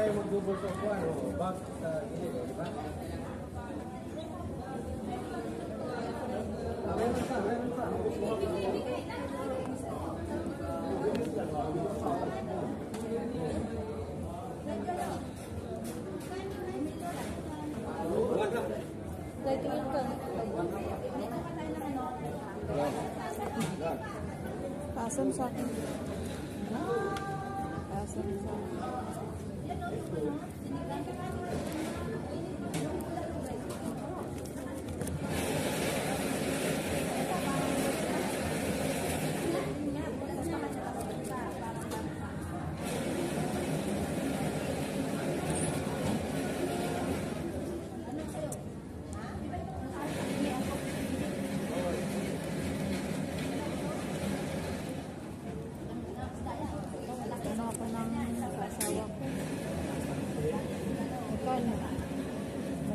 kayo mag-double sa kuwan o bag sa gilid, di ba? Meron pa. Pasang sa akin. Pasang sa akin.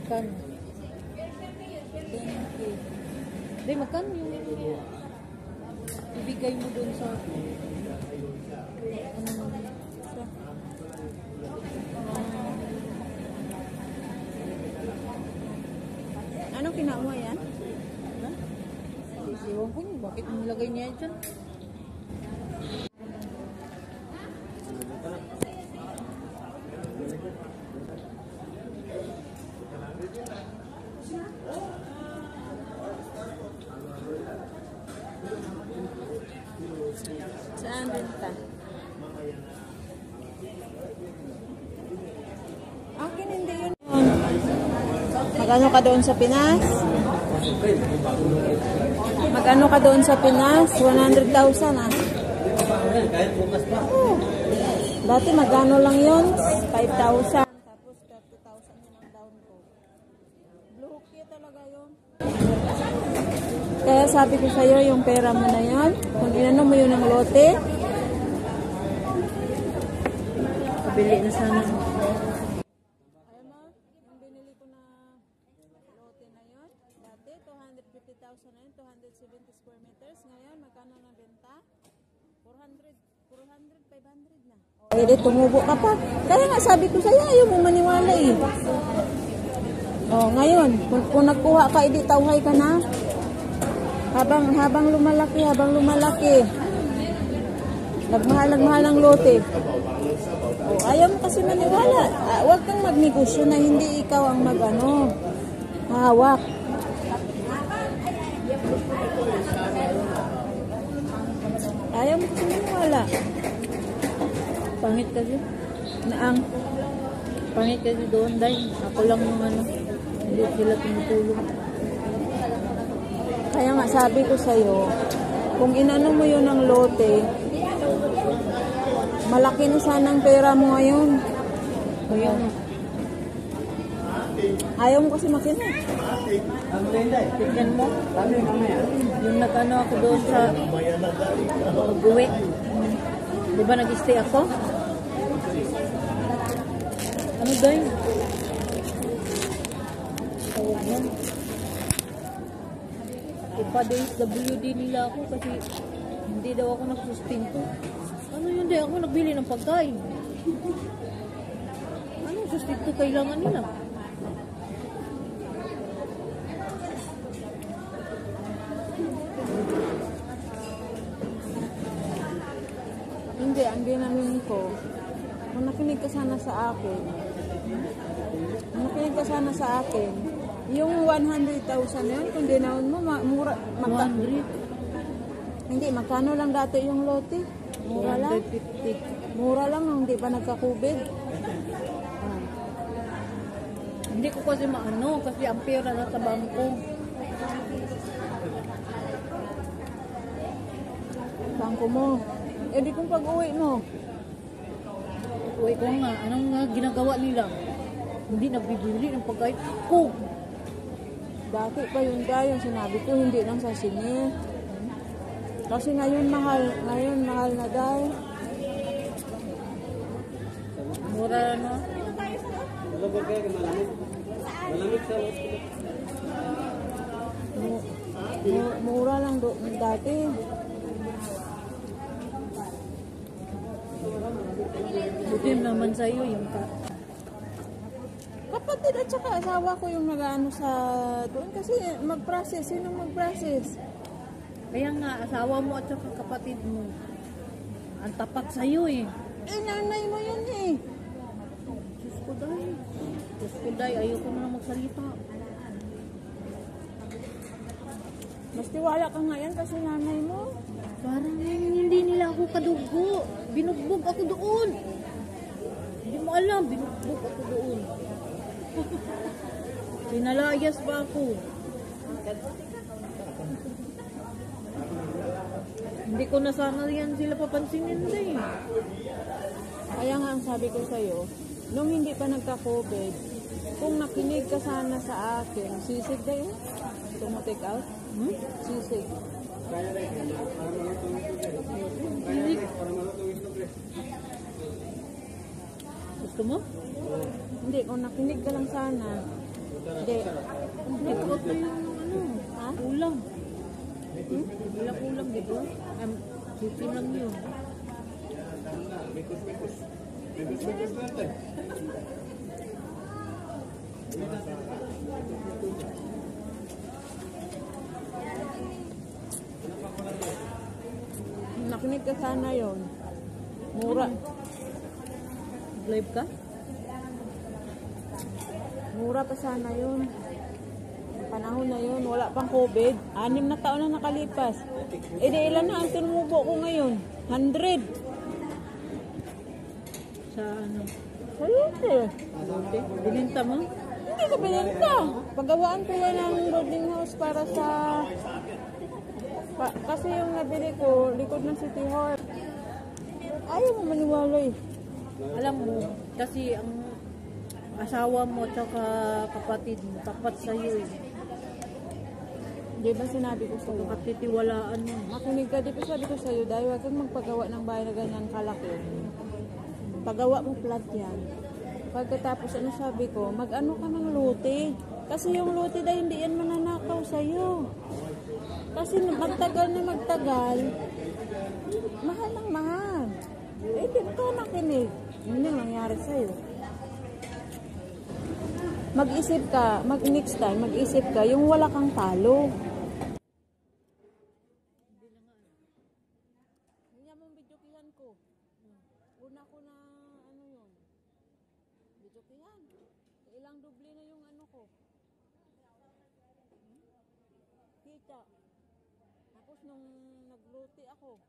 Magkano? 20. Hindi, magkano yung ibigay mo dun sa anong kinawa yan? Iwan ko niyo, bakit nilagay niya dyan? Saan benta? Akin hindi yun. Magano ka doon sa Pinas? Magano ka doon sa Pinas? 100,000 ah. Kahit bukas pa. Dati magano lang yun? 5,000. Tapos 30,000 yun ang down ko. Blue key talaga yun. Kaya sabi ko sa'yo, yung pera mo na yan, kung inano mo yun ng lote, pabili na sana. Ayaw mo, yung binili ko na lote na yun, dati 250,000 na yun, 270 square meters. Ngayon, magkano na benta? 400, 500 na. Pwede, tumubo ka pa. Kaya nga sabi ko sa'yo, ayaw mo maniwala eh. Ngayon, kung nagkuha ka, edi tawhay ka na. Habang lumalaki, nagmahal ng lote. Ayaw mo kasi maniwala. Huwag kang magnegosyo na hindi ikaw ang hawak. Ayaw mo kasi maniwala. Pangit kasi. Pangit kasi doon dahil ako lang yung hindi sila tumutulong. Kaya nga sabi ko sa'yo, kung inano mo yun ng lote, malaki na sana ang pera mo ngayon. Ayaw mo kasi makina. Tignan mo. Yung nag-ano ako doon sa Buwi. Di ba nag-stay ako? Ano doon? Tawag yan. ipa-DSWD nila ako kasi hindi daw ako nagsustinto. Ano yun, di ako nagbili ng pagkain. Anong sustinto kailangan nila? Hindi, ang ginamin ko, kung nakinig ka sana sa akin, yung 100,000 yun, kung dinawin mo, mura. 100? Hindi, magkano lang dati yung lote? Mura lang. 150. Mura lang nung hindi pa nagka-COVID. Hindi ko kasi maano, kasi ang pera na sa bangko. Bangko mo. Eh di kung pag-uwi mo. Uwi ko nga, anong ginagawa nila? Hindi nagbibili ng pagkain ko. Dati pa yung sinabi ko, hindi lang sa sini. Kasi ngayon mahal na dahil. Mura na. Malamig sa mura lang dati. Buti naman sa'yo yung Kapatid at saka asawa ko yung nag-ano sa doon kasi mag-process. Sino mag-process? Kaya nga, asawa mo at saka kapatid mo. Ang tapat sa'yo eh. Eh, nanay mo yun eh. Diyos ko day. Diyos ko day, ayoko na magsalita. Mas tiwala ka nga yan kasi nanay mo. Parang hindi nila ako kadugo. Binugbog ako doon. Hindi mo alam, binugbog ako doon. Pinalayas pa ako. Hindi ko na sana yan sila papansinin din. Kaya nga ang sabi ko sa'yo, nung hindi pa nagka-COVID, kung nakinig ka sana sa akin, sisig ba yun? Ito mo take out? Sisig. Gusto mo? Hindi, kung nakinig ka lang sana. Hindi. Take out na yung ano. Ha? Ulam. Ulam, di ba? Chicken lang yun. Nakinig ka sana yun. Mura. Live ka? Mura pa sana yun. Panahon na yun, wala pang COVID. 6 na taon na nakalipas. Eh di ilan na ang tinumubo ko ngayon? 100. Sa ano? Ayun eh. Lote? Bininta mo? Hindi ko binenta. Pagawaan ko yan ng boarding house para sa... kasi yung nabili ko, likod ng City Hall. Ayaw mo maniwala eh. Alam mo, kasi ang asawa mo at saka kapatid mo, tapat sa'yo eh. Di ba sinabi ko sa'yo? Katitiwalaan mo. Makinig ka, di ba sabi ko sa'yo, dahil huwag kang magpagawa ng bahay na ganyan kalaki. Pagawa mo flat yan. Pagkatapos, ano sabi ko, mag-ano ka ng lote. Kasi yung lote dahil hindi yan mananakaw sa'yo. Kasi magtagal na magtagal, mahal ng mahal. Eh, di ka nakinig. Yun yung nangyari sa'yo. Mag-isip ka, next time, mag-isip ka, yung wala kang talo. Hindi mong videokihan ko. Una ko na, ano yun, videokihan. Ilang doble na yung ano ko. Kita. Tapos nung nagluti ako,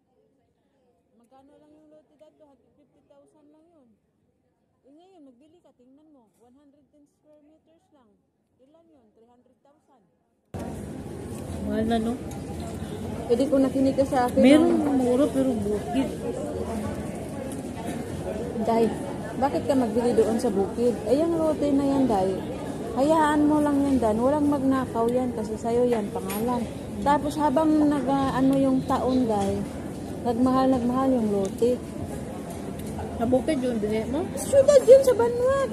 magkano lang yung luti dito? 150,000 lang yun. Eh ngayon, magbili ka, tingnan mo, 110 square meters lang. Ilan yun? 300,000. Mahal na no? Pwede ko nakinig ka sa akin. Meron mura pero bukid. Day, bakit ka magbili doon sa bukid? Eh, yung lote na yan, Day. Hayaan mo lang yan, Dan. Walang magnakaw yan kasi sa'yo yan, pangalan. Tapos habang nag-ano yung taon, Day, nagmahal yung lote. Sa bukid yun, din mo? Syudad yun sa Banwa,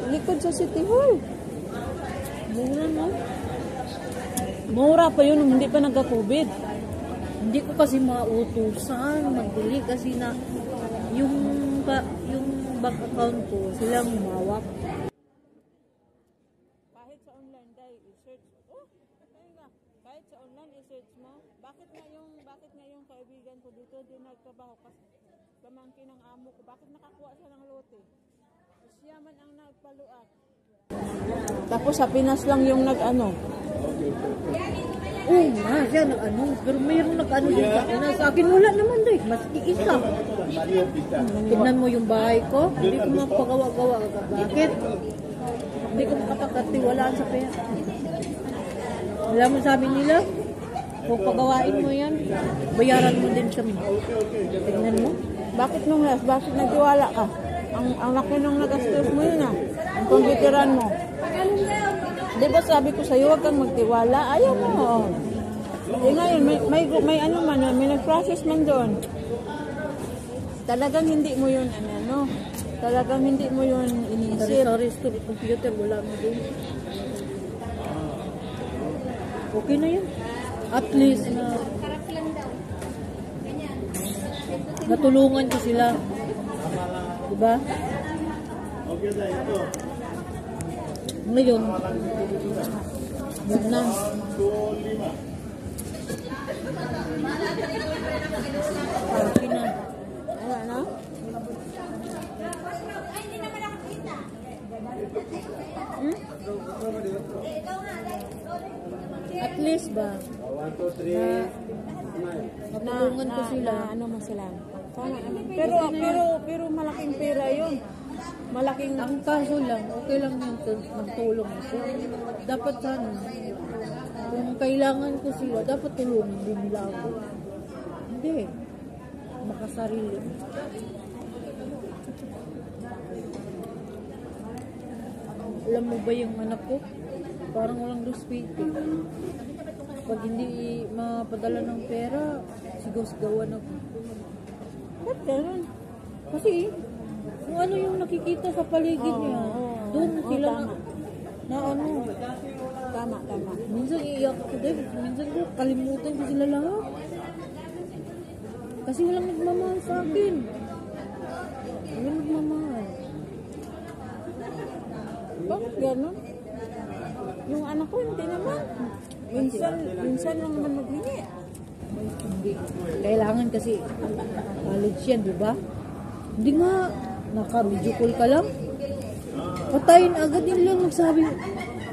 likod sa City Hall. Mura no? Mura pa yun, hindi pa nagka-COVID. Hindi ko kasi mautusan magbili kasi na yung bank account ko, sila humawak. Kahit sa online, Day, i-search. Oh, kahit sa online, i-search mo. Bakit nga yung kaibigan ko dito, di nagtrabaho kasi pamangkin ng amo ko. Bakit nakakuha siya ng lote? Siya man ang nagpaluak. Tapos sa Pinas lang yung nag-ano. Oo nga, siya nag-ano. Pero mayroong nag-ano din sa akin. Sa akin wala naman doy. Mas iisa. Tignan mo yung bahay ko. Hindi ko mapagawa-gawa. Bakit? Hindi ko makapagkatiwalaan sa pera. Alam mo sabi nila, kung pagawain mo yan, bayaran mo din kami. Tignan mo. Bakit nagtiwala ka? Ang laki nung nagastos mo yun ah. Ang kumpiteran mo. Di ba sabi ko sa'yo, huwag kang magtiwala. Ayaw mo. Eh ngayon, may ano man, may nag-process man doon. Talagang hindi mo yun, talagang hindi mo yun iniisip. Sorry, computer, wala mo din. Okay na yun. At least na natulungan ko sila. Diba? Ngayon, yun na. Okay na. Wala na? Hmm? At least ba, 1, 2, 3. matulungan ko sila. Ano mo sila? Sana, pero malaking pera yun. Malaking Ang kaso lang, okay lang yung magtulong ako. Dapat sana, kung kailangan ko sila, dapat tulungan din nila ako. Hindi. Makasarili. Alam mo ba yung anak ko? Parang walang respeto. Pag hindi mapadala ng pera, sigaw-sigawan ako. ba't ganun? Kasi, Kung ano yung nakikita sa paligid niya, doon sila tama. na ano. Tama. Minsan iiyak ako din. Minsan ko kalimutan ko sila lahat. Kasi walang nagmamahal sa akin. Walang nagmamahal. Bakit ganun? Yung anak ko, hindi naman. Minsan lang naman maghingi. Hindi. Kailangan kasi college yan, di ba? Hindi nga, naka-video call ka lang. Patayin agad yun lang magsabi.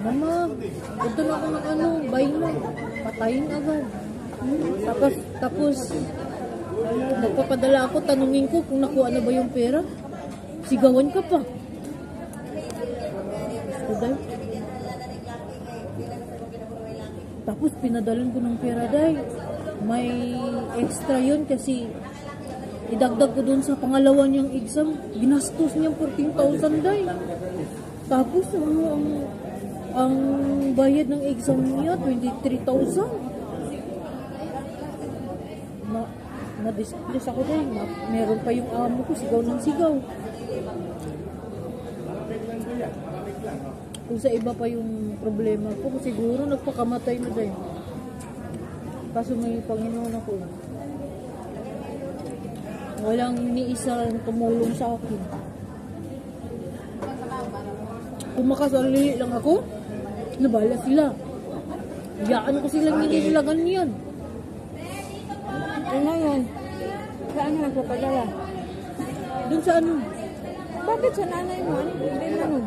Mama, punta na ako ng ano, buy na. Patayin agad. Tapos, nagpapadala ako, tanungin ko kung nakuha na ba yung pera. Sigawan ka pa. Dahil, tapos pinadalan ko ng pera dahil may extra yun kasi idagdag ko dun sa pangalawa niyang exam, ginastos niyang 14,000 dahil. Tapos ang bayad ng exam niya 23,000. Na-distress ako dahil meron pa yung amo ko, sigaw ng sigaw. Kung sa iba pa yung problema ko, siguro nagpakamatay na din. Kaso may Panginoon ako. Walang ni isa tumulong sa akin. Kung makasarili lang ako, nabala sila. Iyaan ko silang nililagan yan. Ngayon, saan ka nagpapadala? Doon sa ano? Bakit sa nanay mo? Ano? Hindi naman.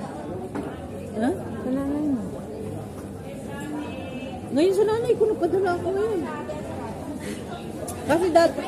Ha? Sa nanay mo. Ngayon sa nanay ko, napadala ako ngayon. Kasi dati,